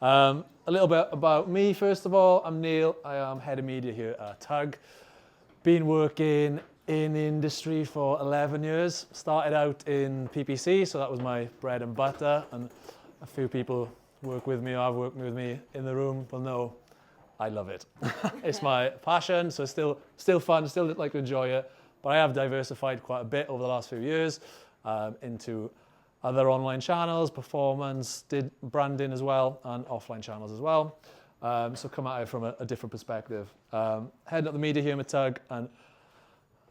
A little bit about me, first of all. I'm Neil. I am head of media here at Tug. Been working in the industry for 11 years. Started out in PPC, so that was my bread and butter. And a few people work with me or have worked with me in the room will know I love it. It's my passion, so it's still fun, still like to enjoy it. But I have diversified quite a bit over the last few years into other online channels, performance, did branding as well, and offline channels as well. So come at it from a different perspective. Heading up the media here at Tug, and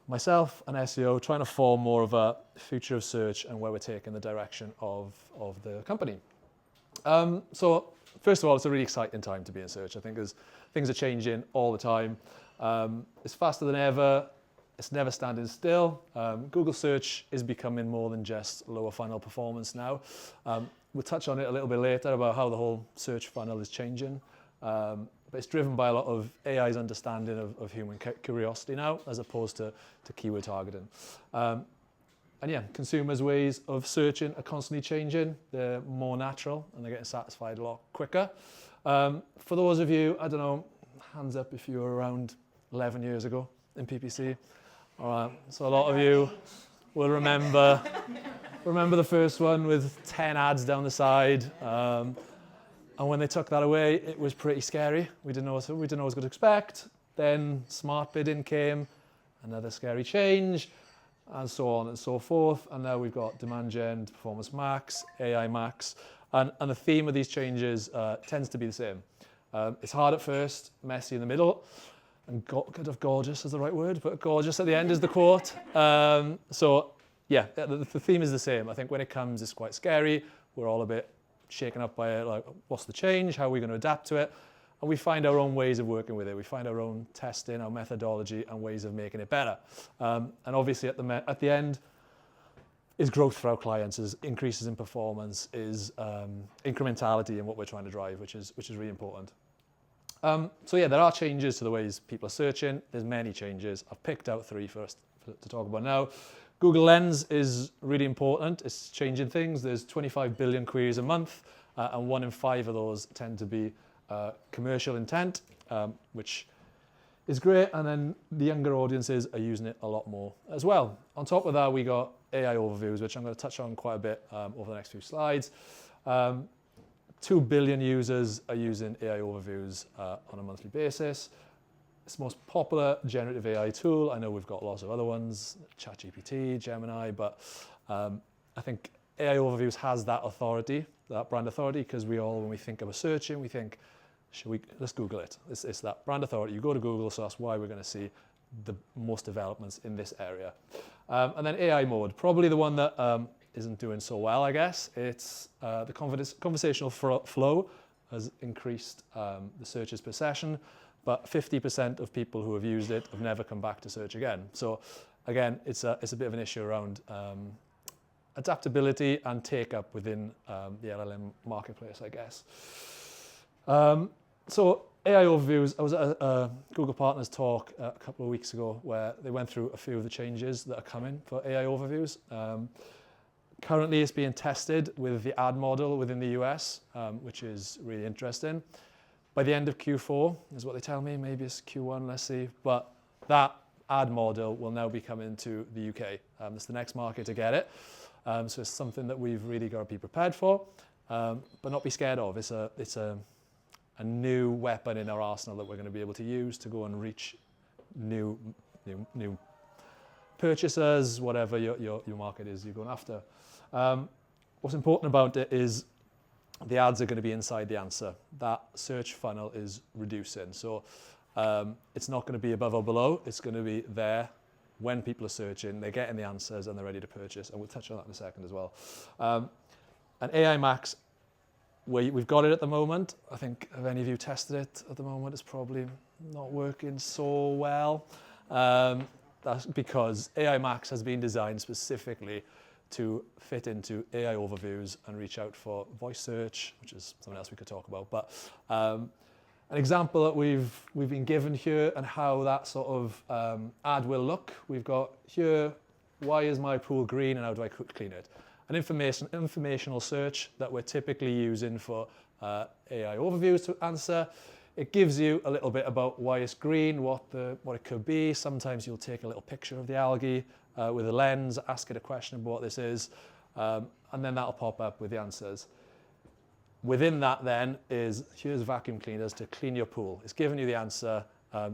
myself and SEO trying to form more of a future of search and where we're taking the direction of the company. So first of all, it's a really exciting time to be in search. I think things are changing all the time. It's faster than ever. It's never standing still. Google search is becoming more than just lower funnel performance now. We'll touch on it a little bit later about how the whole search funnel is changing. But it's driven by a lot of AI's understanding of human curiosity now, as opposed to keyword targeting. And yeah, consumers' ways of searching are constantly changing. They're more natural and they're getting satisfied a lot quicker. For those of you, I don't know, hands up if you were around 11 years ago in PPC. All right, so a lot of you will remember the first one with 10 ads down the side. And when they took that away, it was pretty scary. We didn't know what to expect. Then smart bidding came, another scary change, and so on and so forth. And now we've got demand gen, performance max, AI max. And the theme of these changes tends to be the same. It's hard at first, messy in the middle, and kind of gorgeous is the right word, but gorgeous at the end is the quote. So yeah, the theme is the same. I think when it comes, it's quite scary. We're all a bit shaken up by it, like what's the change? How are we going to adapt to it? And we find our own ways of working with it. We find our own testing, our methodology, and ways of making it better. And obviously at the end is growth for our clients, is increases in performance, is incrementality in what we're trying to drive, which is really important. So yeah, there are changes to the ways people are searching. There's many changes. I've picked out 3 for us to talk about now. Google Lens is really important. It's changing things. There's 25 billion queries a month, and 1 in 5 of those tend to be commercial intent, which is great. And then the younger audiences are using it a lot more as well. On top of that, we got AI overviews, which I'm going to touch on quite a bit over the next few slides. 2 billion users are using AI overviews on a monthly basis. It's the most popular generative AI tool. I know we've got lots of other ones, ChatGPT, Gemini, but I think AI overviews has that authority, that brand authority, because when we think of a searching, we think, let's Google it. It's that brand authority. You go to Google, so that's why we're going to see the most developments in this area. And then AI mode, probably the one that isn't doing so well, I guess. It's the conversational flow has increased the searches per session, but 50% of people who have used it have never come back to search again. So again, it's a bit of an issue around adaptability and take-up within the LLM marketplace, I guess. So AI overviews, I was at a Google Partners talk a couple of weeks ago where they went through a few of the changes that are coming for AI overviews. Currently, it's being tested with the ad model within the US, which is really interesting. By the end of Q4 is what they tell me. Maybe it's Q1, let's see. But that ad model will now be coming to the UK. It's the next market to get it. So it's something that we've really got to be prepared for, but not be scared of. It's a new weapon in our arsenal that we're going to be able to use to go and reach new purchasers, whatever your market is you're going after. What's important about it is the ads are going to be inside the answer. That search funnel is reducing. So it's not going to be above or below. It's going to be there when people are searching, they're getting the answers and they're ready to purchase. And we'll touch on that in a second as well. And AI Max, we've got it at the moment. I think if any of you tested it at the moment, it's probably not working so well. That's because AI Max has been designed specifically to fit into AI overviews and reach out for voice search, which is something else we could talk about. But an example that we've been given here and how that sort of ad will look. We've got here, why is my pool green and how do I clean it? An informational search that we're typically using for AI overviews to answer. It gives you a little bit about why it's green, what it could be. Sometimes you'll take a little picture of the algae with a lens, ask it a question about what this is, and then that'll pop up with the answers. Within that then is, here's vacuum cleaners to clean your pool. It's giving you the answer.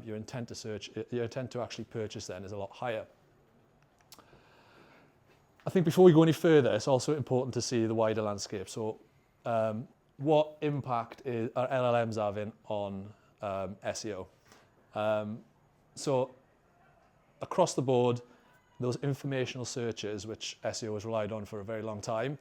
Your intent to actually purchase then is a lot higher. I think before we go any further, it's also important to see the wider landscape. So what impact are LLMs having on SEO? So across the board, those informational searches, which SEO has relied on for a very long time,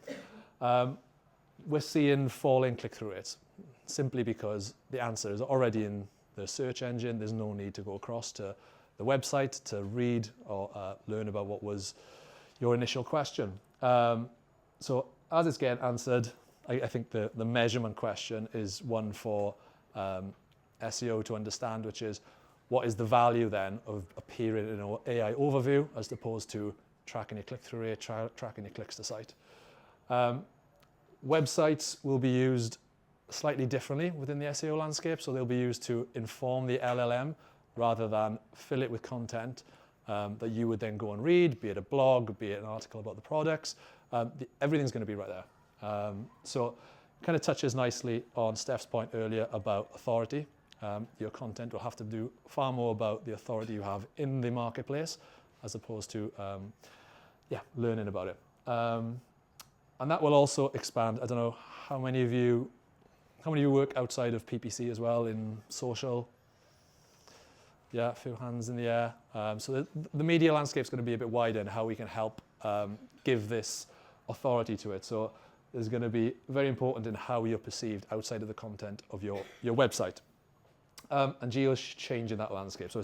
we're seeing falling click-through rates, simply because the answer is already in the search engine. There's no need to go across to the website to read or learn about what was your initial question. So as it's getting answered, I think the measurement question is one for SEO to understand, which is what is the value then of appearing in an AI overview as opposed to tracking your click-through rate, tracking your clicks to site. Websites will be used slightly differently within the SEO landscape, so they'll be used to inform the LLM rather than fill it with content that you would then go and read, be it a blog, be it an article about the products. Everything's going to be right there. So it kind of touches nicely on Steph's point earlier about authority. Your content will have to do far more about the authority you have in the marketplace as opposed to learning about it. And that will also expand. I don't know how many of you work outside of PPC as well in social? Yeah, a few hands in the air. So the media landscape is going to be a bit wider in how we can help give this authority to it. So it's going to be very important in how you're perceived outside of the content of your website. And geo is changing that landscape. So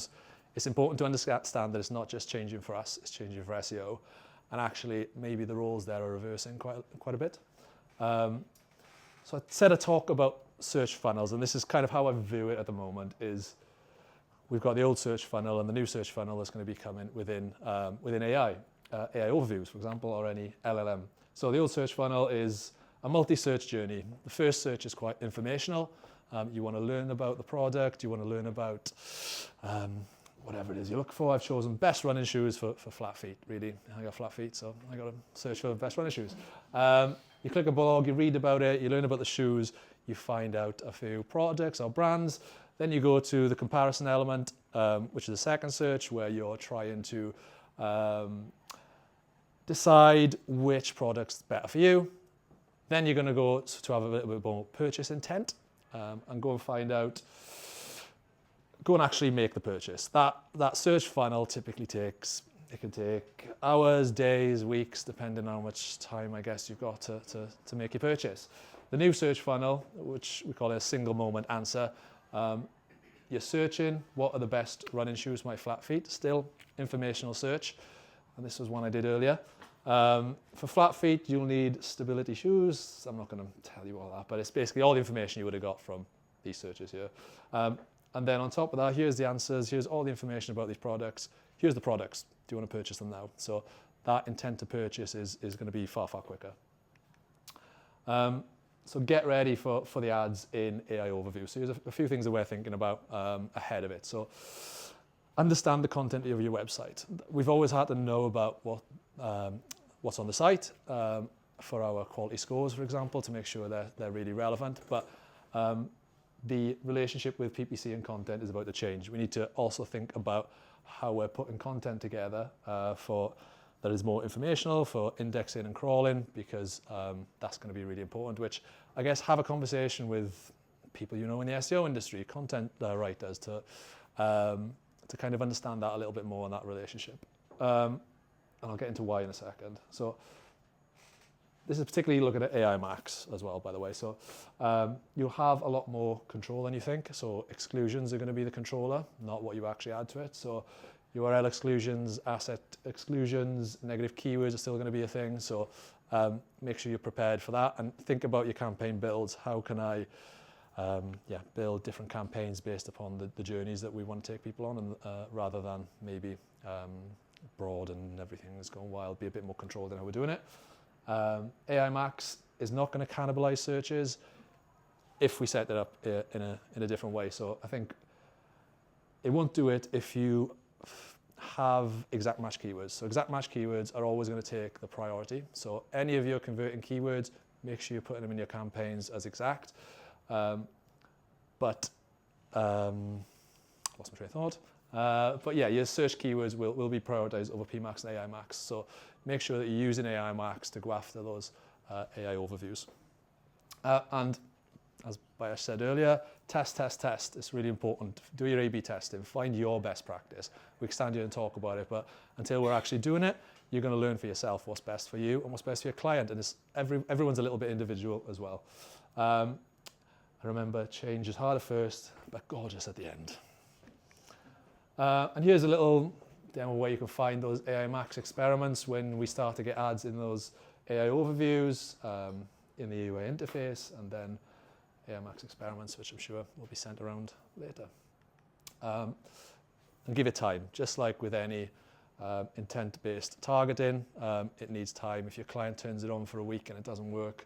it's important to understand that it's not just changing for us, it's changing for SEO. And actually, maybe the roles there are reversing quite a bit. So I said a talk about search funnels, and this is kind of how I view it at the moment, is we've got the old search funnel and the new search funnel that's going to be coming within AI overviews, for example, or any LLM. So the old search funnel is a multi-search journey. The first search is quite informational. You want to learn about the product, you want to learn about whatever it is you look for. I've chosen best running shoes for flat feet, really. I got flat feet, so I got to search for best running shoes. You click a blog, you read about it, you learn about the shoes, you find out a few products or brands. Then you go to the comparison element, which is the second search, where you're trying to decide which product's better for you. Then you're going to go to have a little bit more purchase intent and go and find out, go and actually make the purchase. That search funnel typically it can take hours, days, weeks, depending on how much time, I guess, you've got to make your purchase. The new search funnel, which we call a single moment answer, you're searching what are the best running shoes for my flat feet, still informational search. And this was one I did earlier. For flat feet, you'll need stability shoes. I'm not going to tell you all that, but it's basically all the information you would have got from these searches here. And then on top of that, here's the answers. Here's all the information about these products. Here's the products. Do you want to purchase them now? So that intent to purchase is going to be far, far quicker. So get ready for the ads in AI Overview. So here's a few things that we're thinking about ahead of it. So understand the content of your website. We've always had to know about what's on the site for our quality scores, for example, to make sure they're really relevant. But the relationship with PPC and content is about to change. We need to also think about how we're putting content together that is more informational for indexing and crawling, because that's going to be really important, which I guess have a conversation with people you know in the SEO industry, content writers, to kind of understand that a little bit more in that relationship. And I'll get into why in a second. So this is particularly looking at AI Max as well, by the way. So you'll have a lot more control than you think. So exclusions are going to be the controller, not what you actually add to it. So URL exclusions, asset exclusions, negative keywords are still going to be a thing. So make sure you're prepared for that, and think about your campaign builds. How can I build different campaigns based upon the journeys that we want to take people on, and rather than maybe broad and everything is going wild, be a bit more controlled in how we're doing it. AI Max is not going to cannibalize searches. if we set it up in a different way. So I think it won't do it if you have exact match keywords. So exact match keywords are always going to take the priority. So any of your converting keywords, make sure you're putting them in your campaigns as exact. Lost my train of thought. But yeah, your search keywords will be prioritized over PMax and AI Max. So make sure that you're using AI Max to go after those AI overviews. And as Bayesh said earlier, test. It's really important. Do your A/B testing. Find your best practice. We can stand here and talk about it, but until we're actually doing it, you're going to learn for yourself what's best for you and what's best for your client. And everyone's a little bit individual as well. I remember change is hard at first, but gorgeous at the end. And here's a little demo where you can find those AI Max experiments when we start to get ads in those AI overviews, in the UI interface, and then AI Max experiments, which I'm sure will be sent around later. And give it time, just like with any intent-based targeting, it needs time. If your client turns it on for a week and it doesn't work,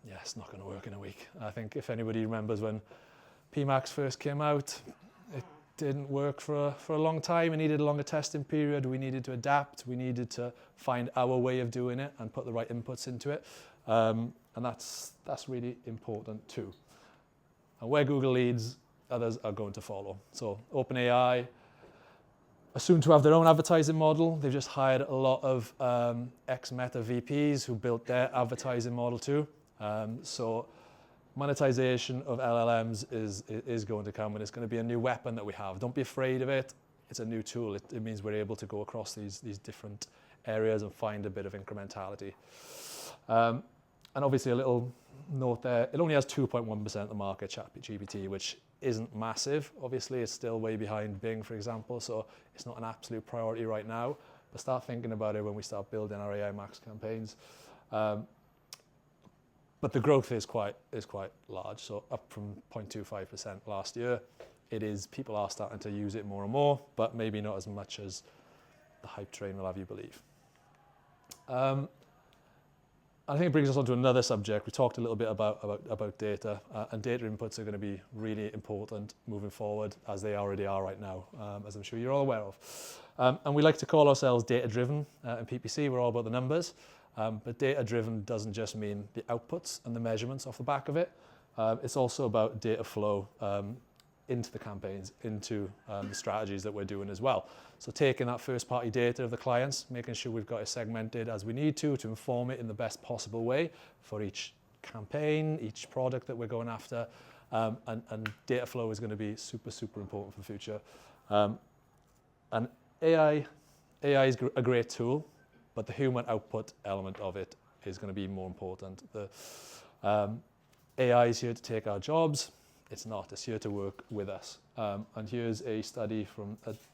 yeah, it's not going to work in a week. I think if anybody remembers when PMax first came out, it didn't work for a long time. It needed a longer testing period. We needed to adapt. We needed to find our way of doing it and put the right inputs into it. And that's really important too. And where Google leads, others are going to follow. So OpenAI are soon to have their own advertising model. They've just hired a lot of ex-Meta VPs who built their advertising model too. So monetization of LLMs is going to come, and it's going to be a new weapon that we have. Don't be afraid of it. It's a new tool. It means we're able to go across these different areas and find a bit of incrementality. And obviously a little note there, it only has 2.1% of the market, ChatGPT, which isn't massive. Obviously, it's still way behind Bing, for example, so it's not an absolute priority right now. But start thinking about it when we start building our AI Max campaigns. But the growth is quite large, so up from 0.25% last year. People are starting to use it more and more, but maybe not as much as the hype train will have you believe. I think it brings us on to another subject. We talked a little bit about data, and data inputs are going to be really important moving forward, as they already are right now, as I'm sure you're all aware of. And we like to call ourselves data-driven in PPC. We're all about the numbers, but data-driven doesn't just mean the outputs and the measurements off the back of it. It's also about data flow into the campaigns, into the strategies that we're doing as well. So taking that first-party data of the clients, making sure we've got it segmented as we need to inform it in the best possible way for each campaign, each product that we're going after, and data flow is going to be super, super important for the future. And AI is a great tool, but the human output element of it is going to be more important. The AI is here to take our jobs. It's not. It's here to work with us. And here's a study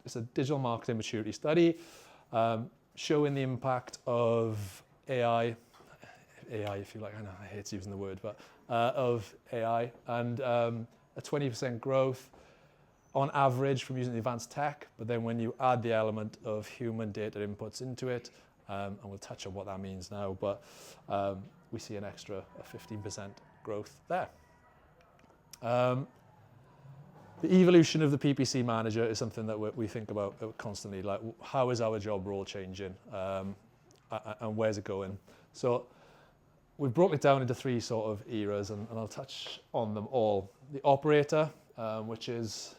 it's a digital marketing maturity study showing the impact of AI if you like, I know I hate using the word, but of AI, and a 20% growth on average from using advanced tech. But then when you add the element of human data inputs into it, and we'll touch on what that means now, but we see an extra 15% growth there. The evolution of the PPC manager is something that we think about constantly, like how is our job role changing, and where's it going? So we've broken it down into three sort of eras, and I'll touch on them all. The operator, which is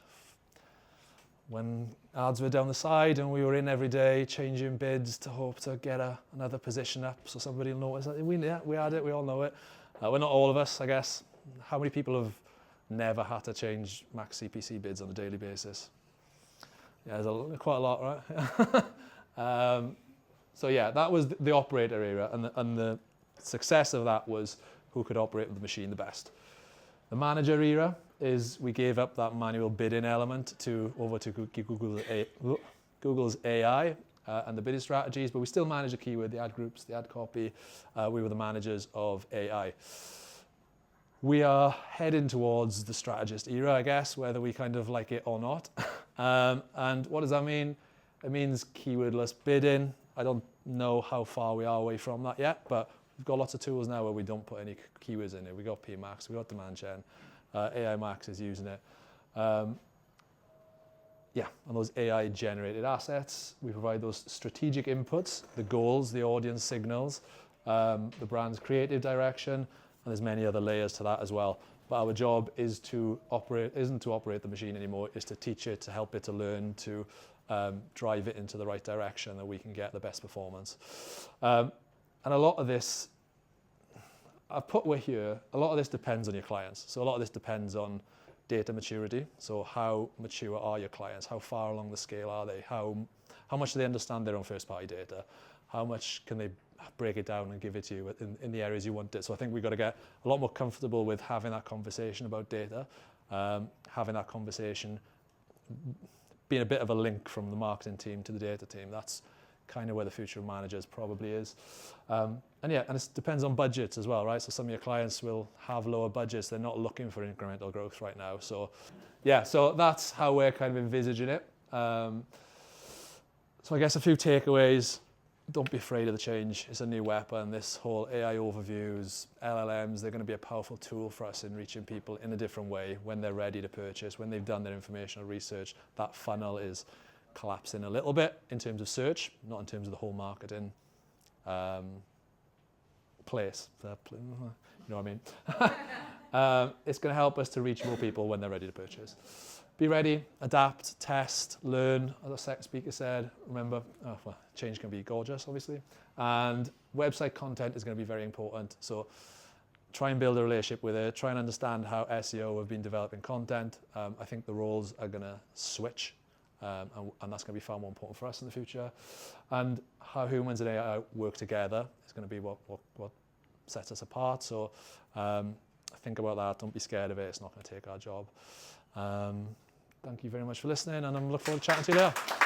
when ads were down the side and we were in every day changing bids to hope to get another position up so somebody will notice that we had it, we all know it. Well, not all of us, I guess. How many people have never had to change max CPC bids on a daily basis? Yeah, there's quite a lot, right? So yeah, that was the operator era, and the success of that was who could operate the machine the best. The manager era is we gave up that manual bidding element over to Google's AI and the bidding strategies, but we still manage the keyword, the ad groups, the ad copy. We were the managers of AI. We are heading towards the strategist era, I guess, whether we kind of like it or not. And what does that mean? It means keywordless bidding. I don't know how far we are away from that yet, but we've got lots of tools now where we don't put any keywords in it. We've got PMax, we've got Demand Gen, AI Max is using it. Yeah, and those AI generated assets, we provide those strategic inputs, the goals, the audience signals, the brand's creative direction, and there's many other layers to that as well. But our job isn't to operate the machine anymore, is to teach it, to help it to learn, to drive it into the right direction that we can get the best performance. And a lot of this, I've put here, a lot of this depends on your clients. So a lot of this depends on data maturity. So how mature are your clients? How far along the scale are they? How much do they understand their own first-party data? How much can they break it down and give it to you in the areas you want it? So I think we've got to get a lot more comfortable with having that conversation about data, having that conversation, being a bit of a link from the marketing team to the data team. That's kind of where the future of managers probably is. And it depends on budgets as well, right? So some of your clients will have lower budgets. They're not looking for incremental growth right now. So yeah, so that's how we're kind of envisaging it. So I guess a few takeaways. Don't be afraid of the change. It's a new weapon. This whole AI overviews, LLMs, they're going to be a powerful tool for us in reaching people in a different way when they're ready to purchase, when they've done their informational research. That funnel is collapsing a little bit in terms of search, not in terms of the whole marketing place. You know what I mean? It's going to help us to reach more people when they're ready to purchase. Be ready, adapt, test, learn. As our second speaker said, remember, change can be gorgeous, obviously. And website content is going to be very important. So try and build a relationship with it. Try and understand how SEO have been developing content. I think the roles are going to switch. And that's going to be far more important for us in the future. And how humans and AI work together is going to be what sets us apart. So think about that. Don't be scared of it. It's not going to take our job. Thank you very much for listening, and I'm looking forward to chatting to you later.